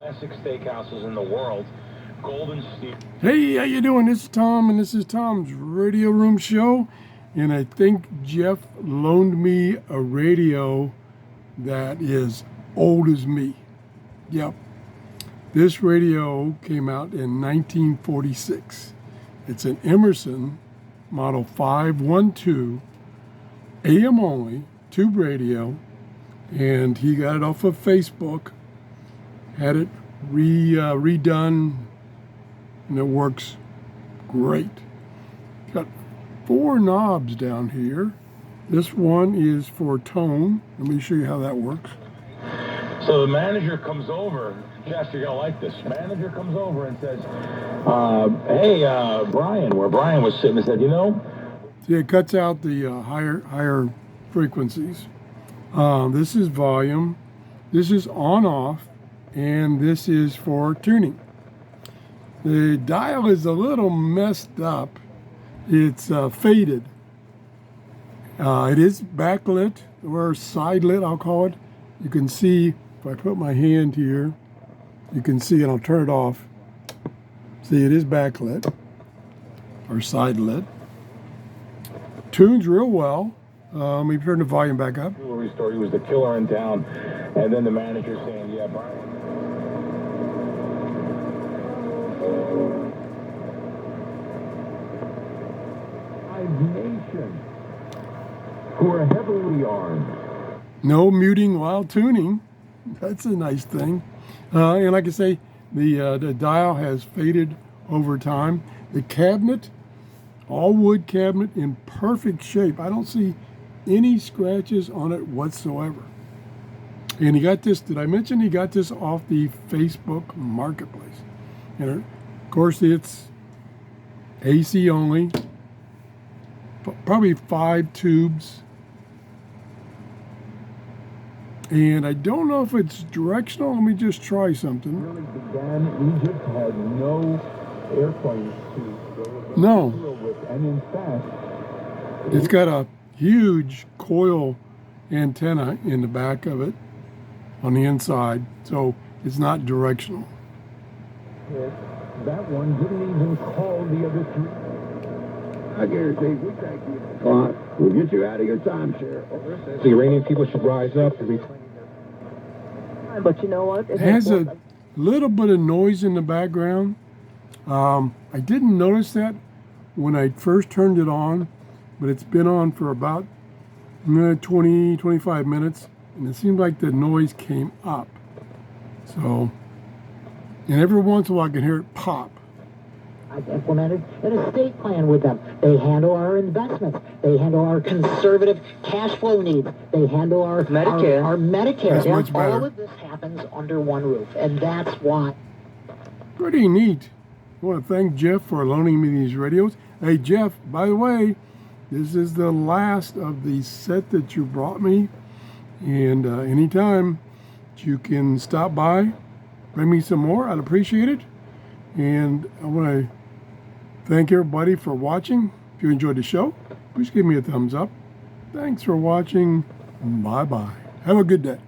Classic steakhouses in the world. Golden Steel. Hey, how you doing? This is Tom, and this is Tom's Radio Room Show. And I think Jeff loaned me a radio that is old as me. Yep. This radio came out in 1946. It's an Emerson Model 512, AM only, tube radio, and he got it off of Facebook, had it redone, and it works great. Got 4 knobs down here. This one is for tone. Let me show you how that works. So the manager comes over. Chester, you're gonna like this. Manager comes over and says, hey, Brian, where Brian was sitting, and said, you know. See, it cuts out the higher frequencies. This is volume. This is on-off. And this is for tuning. The dial is a little messed up. It's faded. It is backlit, or side lit, I'll call it. You can see, if I put my hand here, you can see, and I'll turn it off. See, it is backlit, or side lit. Tunes real well. Let me turn the volume back up. Jewelry store, he was the killer in town. And then the manager saying, yeah, Brian. Nation, who are heavily armed. No muting while tuning. That's a nice thing. And like I say, the dial has faded over time. The cabinet, all wood cabinet, in perfect shape. I don't see any scratches on it whatsoever. And he got this, did I mention he got this off the Facebook Marketplace? And of course, it's AC only. Probably 5 tubes. And I don't know if it's directional. Let me just try something. Really began, Egypt had no airplanes to go no. with, and in fact, it's got a huge coil antenna in the back of it on the inside, so it's not directional. That one didn't even call the other 3. I guarantee we thank you. We'll get you out of your timeshare. The Iranian people should rise up and reclaim their. But you know what? It has a little bit of noise in the background. I didn't notice that when I first turned it on, but it's been on for about 20, 25 minutes, and it seemed like the noise came up. So, and every once in a while I can hear it pop. I've implemented an estate plan with them. They handle our investments. They handle our conservative cash flow needs. They handle our Medicare. Our Medicare. That's much better. All of this happens under one roof, and that's why. Pretty neat. I want to thank Jeff for loaning me these radios. Hey, Jeff, by the way, this is the last of the set that you brought me. And anytime you can stop by, bring me some more, I'd appreciate it. And I want to thank everybody for watching. If you enjoyed the show, please give me a thumbs up. Thanks for watching. Bye-bye. Have a good day.